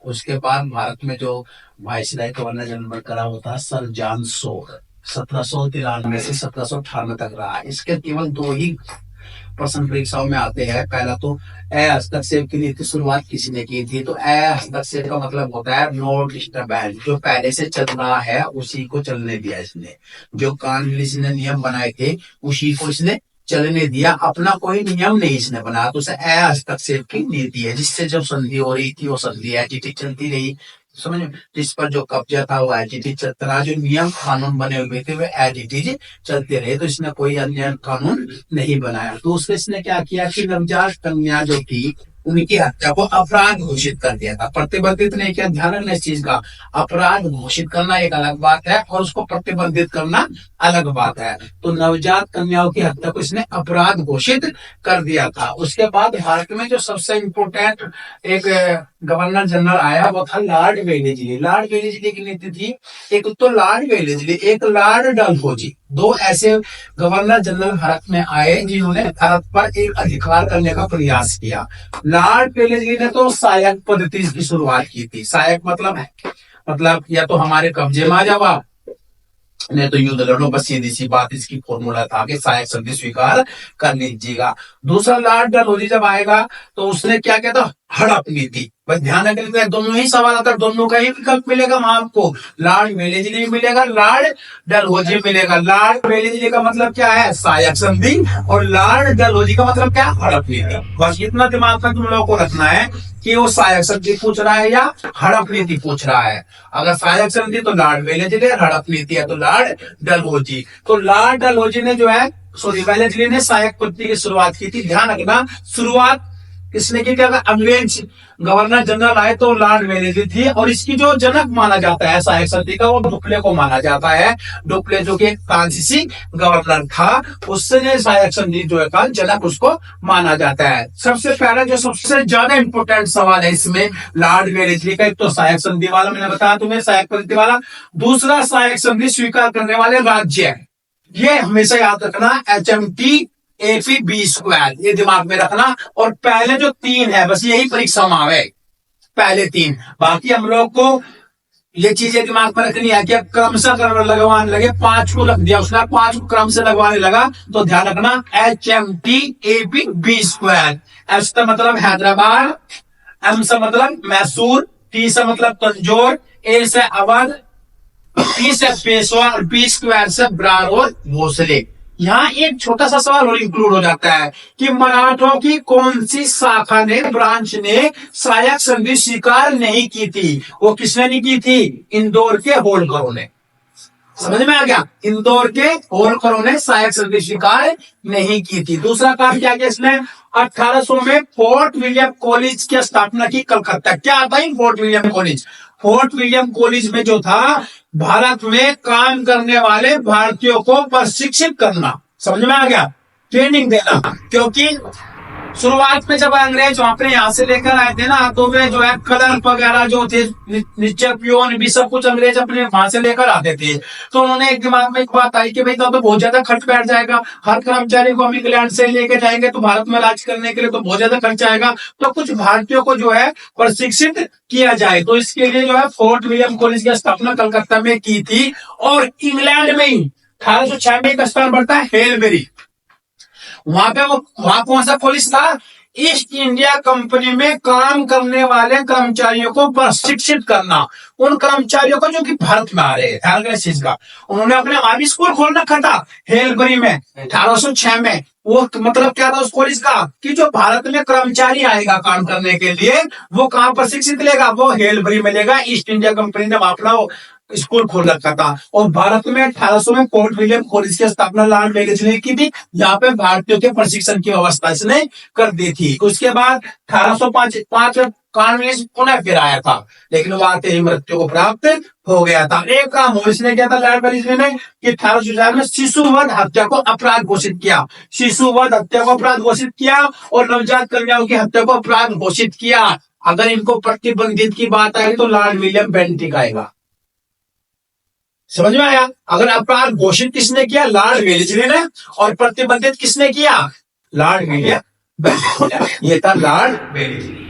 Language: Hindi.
उसके बाद भारत में जो वायसराय गवर्नर जनरल करा होता है सर जॉन शो, 1793 से 1798 तक रहा। इसके केवल दो ही प्रश्न परीक्षाओं में आते हैं। पहला तो हस्तक्षेप की नीति शुरुआत किसने की थी? तो हस्तक्षेप का मतलब होता है नो डिस्टर्बेंस, जो पहले से चल रहा है उसी को चलने दिया इसने। जो कानून इसने नियम बनाए थे उसी को इसने चलने दिया, अपना कोई नियम नहीं इसने बनाया। तो उसे हस्तक्षेप की नीति है, जिससे जब संधि हो रही थी वो संधि एचटी चलती रही, समझ में, जिस पर जो कब्जा था वो एचटी चलता रहा, जो नियम कानून बने हुए थे वे एचटी चलते रहे। तो इसने कोई अन्य कानून नहीं बनाया। तो उसने इसने क्या किया कि नवजात कन्या जो थी उनकी हत्या को अपराध घोषित कर दिया था। प्रतिबंधित नहीं किया, ध्यान रखना इस चीज का। अपराध घोषित करना एक अलग बात है और उसको प्रतिबंधित करना अलग बात है। तो नवजात कन्याओं की हत्या को इसने अपराध घोषित कर दिया था। उसके बाद भारत में जो सबसे इम्पोर्टेंट एक गवर्नर जनरल आया वो था लॉर्ड वेलेस्ली। लॉर्ड वेलेस्ली की नीति थी, एक तो लॉर्ड वेलेस्ली, एक लॉर्ड डलहौजी। दो ऐसे गवर्नर जनरल भारत में आए जिन्होंने भारत पर एक अधिकार करने का प्रयास किया। लॉर्ड वेलेस्ली ने तो सहायक पद्धति की शुरुआत की थी। सहायक मतलब या तो हमारे कब्जे में आ जावा, नहीं तो युद्ध लड़ो, बस सीधी सी बात इसकी फॉर्मूला था कि सहायक संधि स्वीकार कर लीजिएगा। दूसरा लॉर्ड डलहौजी जब आएगा तो उसने क्या किया था? हड़प नीति। बस ध्यान रखना, दोनों ही सवाल आता है, दोनों का ही विकल्प मिलेगा वहां आपको। लॉर्ड वेलेस्ली मिलेगा, लॉर्ड डलहौजी मिलेगा। लॉर्ड वेलेस्ली का मतलब क्या है? सहायक संधि, और लॉर्ड डलहौजी का मतलब क्या? हड़प नीति। बस इतना दिमाग में तुम लोगों को रखना है कि वो सहायक संधि पूछ रहा है या हड़प नीति पूछ रहा है। अगर सहायक संधि तो लॉर्ड वेलेस्ली, हड़प नीति है तो लॉर्ड डलहौजी। तो लॉर्ड डलहौजी ने जो है वेलेस्ली ने सहायक पद्धति की शुरुआत की थी। ध्यान रखना, शुरुआत किसने की? अगर अंग्रेज गवर्नर जनरल आए तो लॉर्ड वेलेस्ली थी, और इसकी जो जनक माना जाता है सहायक संधि का वो डुप्ले को माना जाता है। डुप्ले जो कि फ्रांसीसी गवर्नर था, उससे सहायक संधि जो है जनक उसको माना जाता है। सबसे पहला जो सबसे ज्यादा इंपोर्टेंट सवाल है इसमें लॉर्ड वेलेस्ली का, एक तो सहायक संधि वाला मैंने बताया तुम्हें, सहायक पद्धति वाला। दूसरा सहायक संधि स्वीकार करने वाले राज्य है, ये हमेशा याद रखना, HMT AP2, ये दिमाग में रखना। और पहले जो तीन है बस यही परीक्षा में आवे, पहले तीन। बाकी हम लोग को ये चीजें दिमाग में रखनी है कि अब क्रमशः लगवाने लगे, 5 को रख दिया उसने, 5 को क्रम से लगवाने लगा। तो ध्यान रखना HMT AP2। एस का मतलब हैदराबाद, M से मतलब मैसूर, T से मतलब तंजौर, A से अवध, P से पेशवा और B2 से ब्रार और भोसले। यहाँ एक छोटा सा सवाल और इंक्लूड हो जाता है कि मराठों की कौन सी शाखा ने, ब्रांच ने सहायक संधि स्वीकार नहीं की थी? वो किसने नहीं की थी? इंदौर के होलकरों ने। समझ में आ गया? इंदौर के होलकरों ने सहायक संधि स्वीकार नहीं की थी। दूसरा काम क्या किया इसने? 1800 में फोर्ट विलियम कॉलेज की स्थापना की, कलकत्ता। क्या आता है fort William college? Fort William college में जो था भारत में काम करने वाले भारतीयों को प्रशिक्षित करना। समझ में आ गया? ट्रेनिंग देना। क्योंकि शुरुआत में जब अंग्रेज वहां पे यहाँ से लेकर आए थे ना, तो वे जो है कलर वगैरह जो थे, नीचे पियोन भी सब कुछ अंग्रेज अपने वहां से लेकर आते थे। तो उन्होंने एक दिमाग में एक बात आई कि भाई तो बहुत ज्यादा खर्च बैठ जाएगा, हर कर्मचारी को हम इंग्लैंड से लेके जाएंगे तो भारत में राज करने के लिए तो बहुत ज्यादा खर्च आएगा, तो कुछ भारतीयों को जो है प्रशिक्षित किया जाए। तो इसके लिए जो है फोर्ट विलियम कॉलेज की स्थापना कलकत्ता में की थी। और इंग्लैंड में ही 1806 में एक स्थान पड़ता है हेलबेरी, वहां कौन सा कॉलेज था? ईस्ट इंडिया कंपनी में काम करने वाले कर्मचारियों को प्रशिक्षित करना, उन कर्मचारियों को जो कि भारत में आ रहे हैं। ध्यान इस चीज का, उन्होंने अपने आर्मी स्कूल खोल रखा था हेलबरी में 1806 में। वो मतलब क्या था उस कॉलेज का कि जो भारत में कर्मचारी आएगा काम करने के लिए वो कहां प्रशिक्षित लेगा? वो हेलबरी में लेगा। ईस्ट इंडिया कंपनी ने अपना स्कूल खोल रखा था। और भारत में 1800 में फोर्ट विलियम कॉलेज की स्थापना लॉर्ड वेलेस्ली ने की थी, जहां पे भारतीयों के प्रशिक्षण की व्यवस्था इसने कर दी थी। उसके बाद 1805 कानून पुनः फिर आया था, लेकिन वो आते ही मृत्यु को प्राप्त हो गया था। एक काम हो इसने किया था लॉर्ड वेलेस्ली ने कि 1804 में शिशुवध हत्या को अपराध घोषित किया। शिशुवध हत्या को अपराध घोषित किया और नवजात कन्याओं की हत्या को अपराध घोषित किया। अगर इनको प्रतिबंधित की बात आएगी तो लॉर्ड विलियम बेंटिक आएगा। समझ में आया? अगर अपराध घोषित किसने किया? लॉर्ड वेलेस्ली ने। और प्रतिबंधित किसने किया? Lord William Bentinck. ये था लॉर्ड वेलेस्ली।